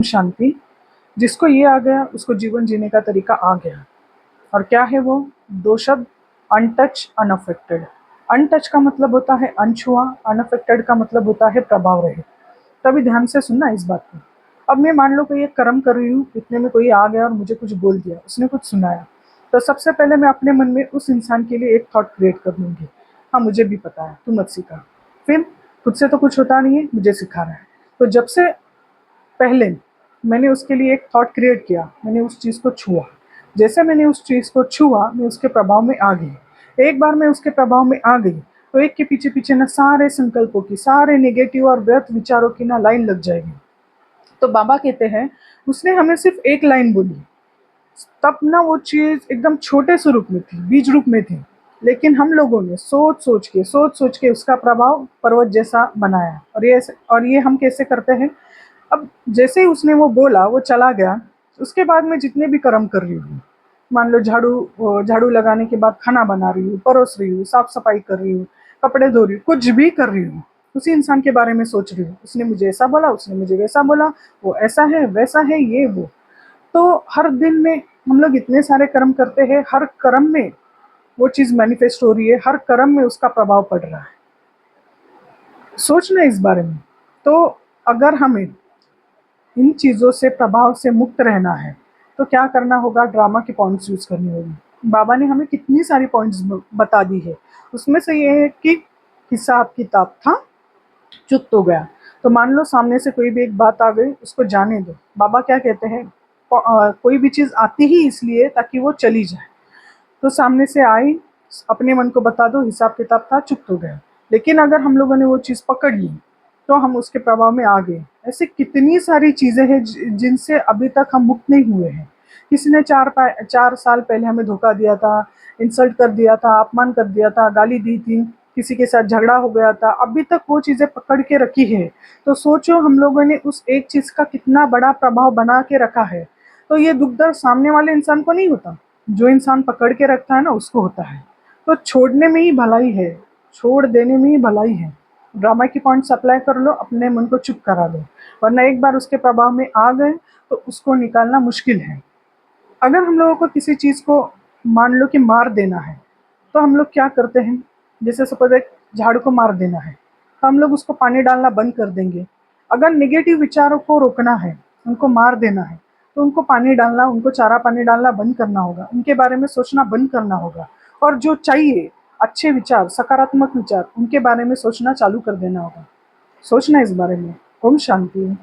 शांति। जिसको ये आ गया उसको जीवन जीने का तरीका आ गया। और क्या है वो? दो शब्द, अनटच, अनअफेक्टेड। अनटच का मतलब होता है अनछुआ, अनअफेक्टेड का मतलब होता है प्रभाव रहित। तभी ध्यान से सुनना इस बात को। अब मैं मान लो कोई एक कर्म कर रही हूँ, इतने में कोई आ गया और मुझे कुछ बोल दिया, उसने कुछ सुनाया, तो सबसे पहले मैं अपने मन में उस इंसान के लिए एक थॉट क्रिएट कर लूंगी। हाँ, मुझे भी पता है, तू मत सिखा। फिर खुद से तो कुछ होता नहीं है, मुझे सिखा रहा है। तो जब से पहले मैंने उसके लिए एक थॉट क्रिएट किया, मैंने उस चीज़ को छुआ। जैसे मैंने उस चीज़ को छुआ, मैं उसके प्रभाव में आ गई। एक बार मैं उसके प्रभाव में आ गई तो एक के पीछे पीछे ना सारे संकल्पों की, सारे नेगेटिव और व्यर्थ विचारों की ना लाइन लग जाएगी। तो बाबा कहते हैं उसने हमें सिर्फ एक लाइन बोली, तब ना वो चीज़ एकदम छोटे स्वरूप में थी, बीज रूप में थी। लेकिन हम लोगों ने सोच सोच के उसका प्रभाव पर्वत जैसा बनाया। और ये हम कैसे करते हैं? अब जैसे ही उसने वो बोला, वो चला गया, उसके बाद मैं जितने भी कर्म कर रही हूँ, मान लो झाड़ू लगाने के बाद खाना बना रही हूँ, परोस रही हूँ, साफ सफाई कर रही हूँ, कपड़े धो रही हूँ, कुछ भी कर रही हूँ, उसी इंसान के बारे में सोच रही हूँ। उसने मुझे ऐसा बोला, उसने मुझे वैसा बोला, वो ऐसा है, वैसा है, ये वो। तो हर दिन में हम लोग इतने सारे कर्म करते हैं, हर कर्म में वो चीज़ मैनिफेस्ट हो रही है, हर कर्म में उसका प्रभाव पड़ रहा है। सोचना इस बारे में। तो अगर हमें इन चीज़ों से, प्रभाव से मुक्त रहना है, तो क्या करना होगा? ड्रामा की पॉइंट्स यूज़ करनी होगी। बाबा ने हमें कितनी सारी पॉइंट्स बता दी है। उसमें से ये है कि हिसाब किताब था, चुप तो गया। तो मान लो सामने से कोई भी एक बात आ गई, उसको जाने दो। बाबा क्या कहते हैं? कोई भी चीज़ आती ही इसलिए ताकि वो चली जाए। तो सामने से आई, अपने मन को बता दो हिसाब किताब था, चुप तो गया। लेकिन अगर हम लोगों ने वो चीज़ पकड़ ली तो हम उसके प्रभाव में आ गए। ऐसे कितनी सारी चीज़ें हैं जिनसे अभी तक हम मुक्त नहीं हुए हैं। किसी ने 4 साल पहले हमें धोखा दिया था, इंसल्ट कर दिया था, अपमान कर दिया था, गाली दी थी, किसी के साथ झगड़ा हो गया था, अभी तक वो चीज़ें पकड़ के रखी है। तो सोचो हम लोगों ने उस एक चीज़ का कितना बड़ा प्रभाव बना के रखा है। तो ये दुख दर्द सामने वाले इंसान को नहीं होता, जो इंसान पकड़ के रखता है ना, उसको होता है। तो छोड़ने में ही भलाई है, छोड़ देने में ही भलाई है। ड्रामा की पॉइंट्स अप्लाई कर लो, अपने मन को चुप करा दो, वरना एक बार उसके प्रभाव में आ गए तो उसको निकालना मुश्किल है। अगर हम लोगों को किसी चीज़ को मान लो कि मार देना है, तो हम लोग क्या करते हैं? जैसे सपोज एक झाड़ को मार देना है, तो हम लोग उसको पानी डालना बंद कर देंगे। अगर नेगेटिव विचारों को रोकना है, उनको मार देना है, तो उनको पानी डालना, उनको चारा पानी डालना बंद करना होगा, उनके बारे में सोचना बंद करना होगा। और जो चाहिए अच्छे विचार, सकारात्मक विचार, उनके बारे में सोचना चालू कर देना होगा। सोचना इस बारे में। ओम शांति।